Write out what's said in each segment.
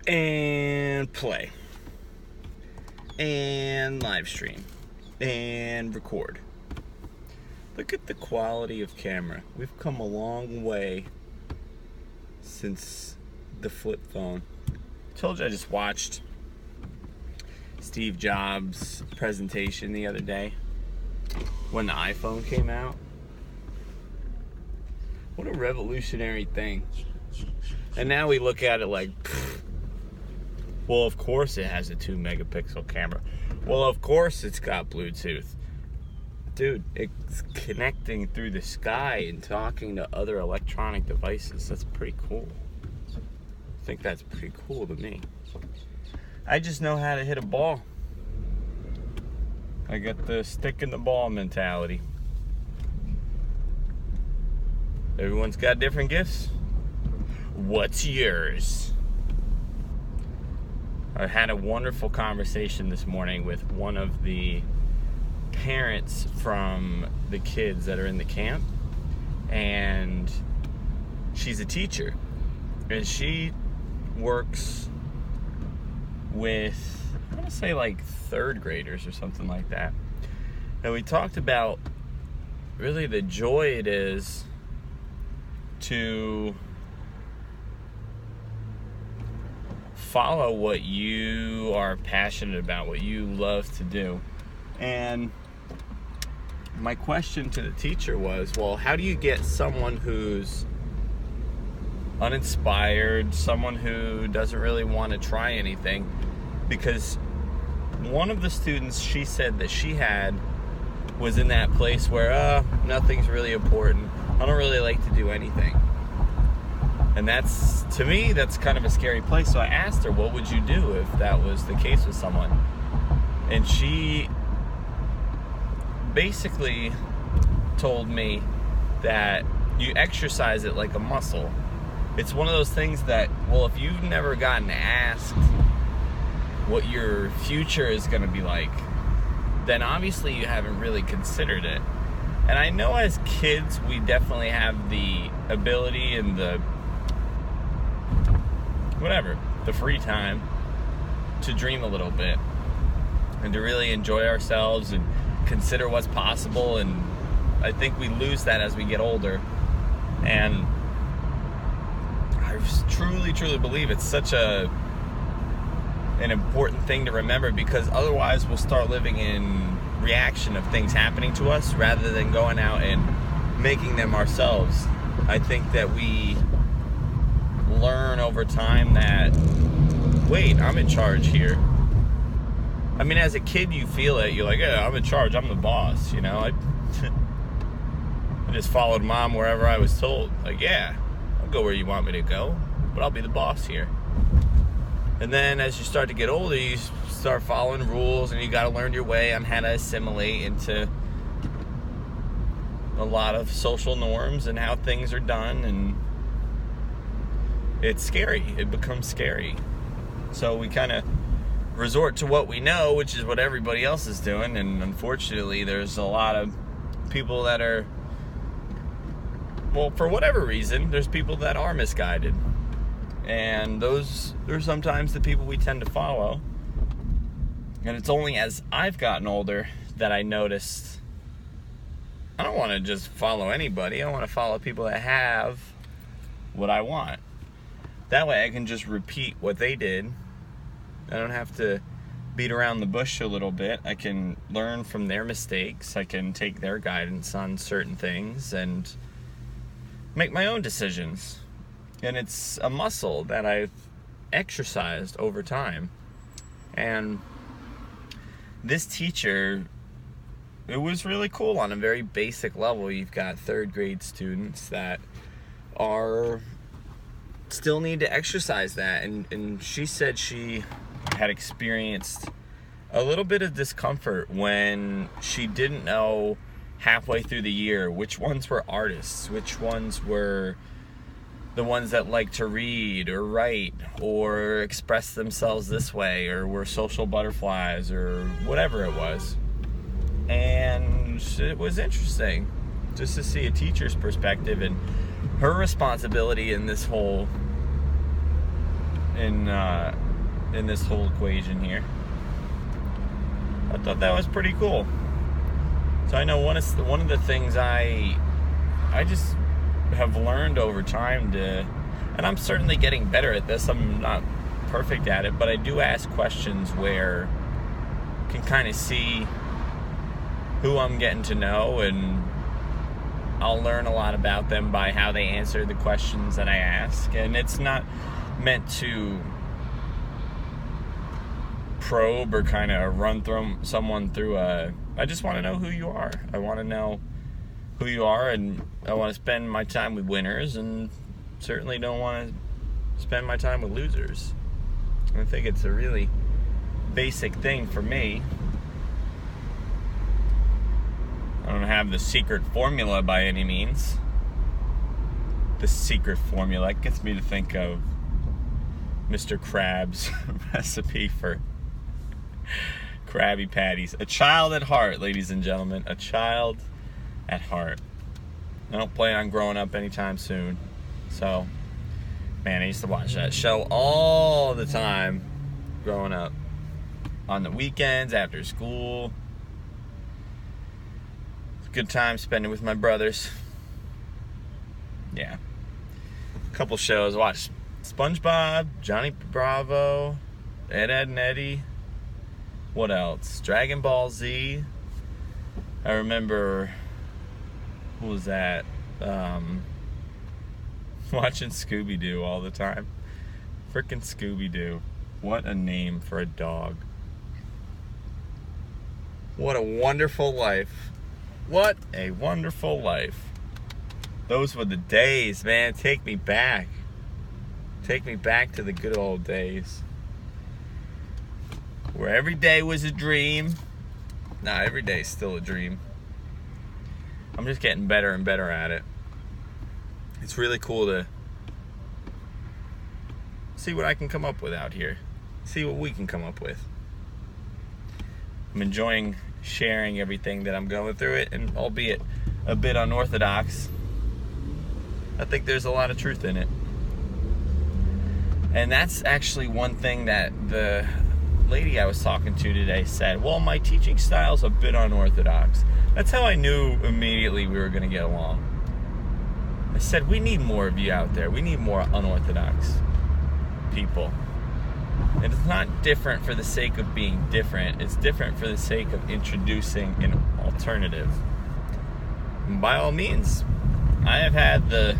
and play and live stream and record. Look at the quality of camera. We've come a long way since the flip phone. I told you I just watched Steve Jobs' presentation the other day when the iPhone came out. What a revolutionary thing. And now we look at it like, well, of course it has a 2 megapixel camera. Well, of course it's got Bluetooth. Dude, it's connecting through the sky and talking to other electronic devices. That's pretty cool. I think that's pretty cool to me. I just know how to hit a ball. I got the stick in the ball mentality. Everyone's got different gifts. What's yours? I had a wonderful conversation this morning with one of the parents from the kids that are in the camp, and she's a teacher, and she works with, I want to say like 3rd graders or something like that. And we talked about really the joy it is to follow what you are passionate about, what you love to do. And my question to the teacher was, well, how do you get someone who's uninspired, someone who doesn't really want to try anything? Because one of the students she said that she had was in that place where, nothing's really important. I don't really like to do anything. And that's, to me, that's kind of a scary place. So I asked her, what would you do if that was the case with someone? And she basically told me that you exercise it like a muscle. It's one of those things that, well, if you've never gotten asked what your future is going to be like, then obviously you haven't really considered it. And I know as kids, we definitely have the ability and the free time to dream a little bit and to really enjoy ourselves and consider what's possible. And I think we lose that as we get older. And I truly believe it's such an important thing to remember, because otherwise we'll start living in reaction of things happening to us rather than going out and making them ourselves. I think that we learn over time that, wait, I'm in charge here. I mean, as a kid, you feel it. You're like, yeah, I'm in charge. I'm the boss, you know? I just followed mom wherever I was told. Like, yeah, I'll go where you want me to go, but I'll be the boss here. And then as you start to get older, you start following rules, and you got to learn your way on how to assimilate into a lot of social norms and how things are done. And it's scary. It becomes scary. So we kind of resort to what we know, which is what everybody else is doing. And unfortunately, there's a lot of people that are, well, for whatever reason, there's people that are misguided. And those are sometimes the people we tend to follow. And it's only as I've gotten older that I noticed I don't want to just follow anybody. I want to follow people that have what I want. That way I can just repeat what they did. I don't have to beat around the bush a little bit. I can learn from their mistakes. I can take their guidance on certain things and make my own decisions. And it's a muscle that I've exercised over time. And this teacher, it was really cool on a very basic level. You've got 3rd grade students that still need to exercise that. And she said she had experienced a little bit of discomfort when she didn't know halfway through the year which ones were artists, which ones were the ones that like to read or write or express themselves this way, or were social butterflies, or whatever it was. And it was interesting just to see a teacher's perspective and her responsibility in this whole in this whole equation here. I thought that was pretty cool. So I know one of the things I just have learned over time and I'm certainly getting better at this. I'm not perfect at it, but I do ask questions where I can kind of see who I'm getting to know, and I'll learn a lot about them by how they answer the questions that I ask. And it's not meant to probe or kind of run someone through I just want to know who you are. I want to know who you are, and I want to spend my time with winners, and certainly don't want to spend my time with losers. I think it's a really basic thing for me. I don't have the secret formula by any means. The secret formula gets me to think of Mr. Krabs' recipe for Krabby Patties. A child at heart, ladies and gentlemen. A child at heart. I don't plan on growing up anytime soon. So, man, I used to watch that show all the time growing up. On the weekends, after school. It's a good time spending with my brothers. Yeah. A couple shows. I watched SpongeBob, Johnny Bravo, Ed, and Eddie. What else? Dragon Ball Z. I remember, what was that? Watching Scooby-Doo all the time. Frickin' Scooby-Doo. What a name for a dog. What a wonderful life. What a wonderful life. Those were the days, man. Take me back. Take me back to the good old days. Where every day was a dream. Nah, every day is still a dream. I'm just getting better and better at it. It's really cool to see what I can come up with out here. See what we can come up with. I'm enjoying sharing everything that I'm going through it, and albeit a bit unorthodox, I think there's a lot of truth in it. And that's actually one thing that the lady I was talking to today said. Well, my teaching style's a bit unorthodox. That's how I knew immediately we were going to get along. I said, we need more of you out there. We need more unorthodox people. And it's not different for the sake of being different. It's different for the sake of introducing an alternative. And by all means, I've had a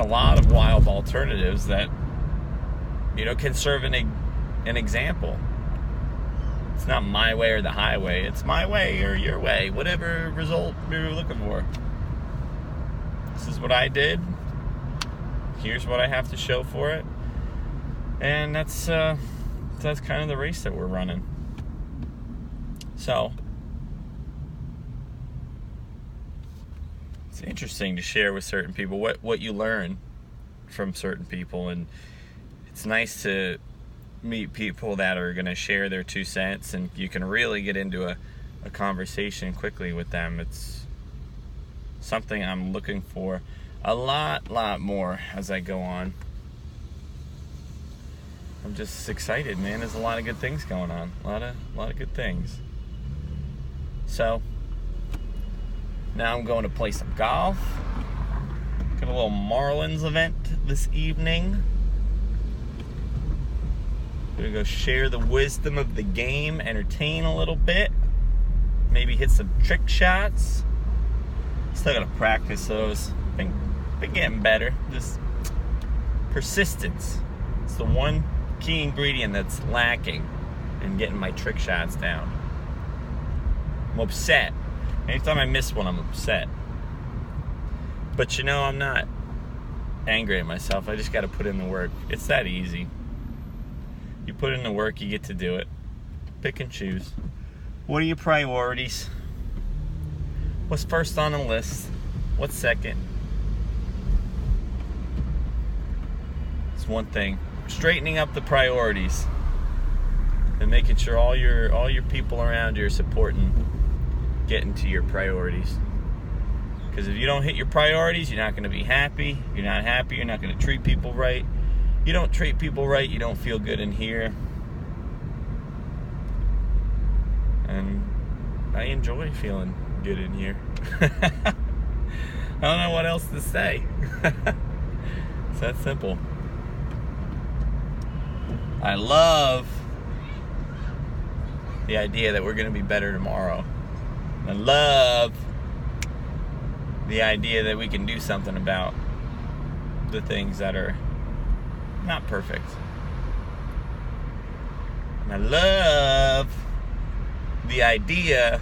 lot of wild alternatives that, can serve an example. It's not my way or the highway. It's my way or your way. Whatever result you're looking for. This is what I did. Here's what I have to show for it. And that's kind of the race that we're running. So, it's interesting to share with certain people what you learn from certain people, and it's nice to meet people that are going to share their 2 cents, and you can really get into a conversation quickly with them. It's something I'm looking for a lot more as I go on. I'm just excited, man. There's a lot of good things going on. A lot of good things. So, now I'm going to play some golf. Got a little Marlins event this evening. Gonna go share the wisdom of the game, entertain a little bit, maybe hit some trick shots. Still gotta practice those. Been getting better. Just persistence. It's the one key ingredient that's lacking in getting my trick shots down. I'm upset. Anytime I miss one, I'm upset. But I'm not angry at myself. I just gotta put in the work. It's that easy. You put in the work, you get to do it. Pick and choose. What are your priorities? What's first on the list? What's second? It's one thing. Straightening up the priorities and making sure all your people around you are supporting getting to your priorities. Because if you don't hit your priorities, you're not going to be happy. If you're not happy, you're not going to treat people right. You don't treat people right, you don't feel good in here. And I enjoy feeling good in here. I don't know what else to say. It's that simple. I love the idea that we're going to be better tomorrow. I love the idea that we can do something about the things that are not perfect. And I love the idea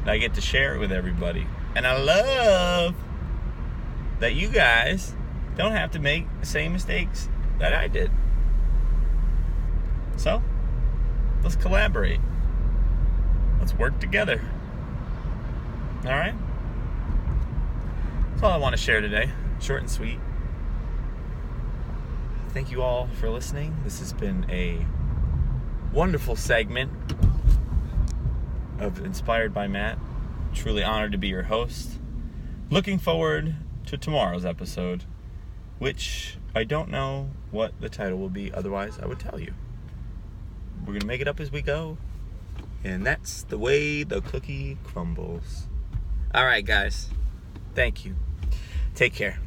that I get to share it with everybody. And I love that you guys don't have to make the same mistakes that I did. So, let's collaborate. Let's work together. All right? That's all I want to share today. Short and sweet. Thank you all for listening. This has been a wonderful segment of Inspired by Matt. Truly honored to be your host. Looking forward to tomorrow's episode, which I don't know what the title will be, otherwise I would tell you. We're going to make it up as we go, and that's the way the cookie crumbles. All right, guys. Thank you. Take care.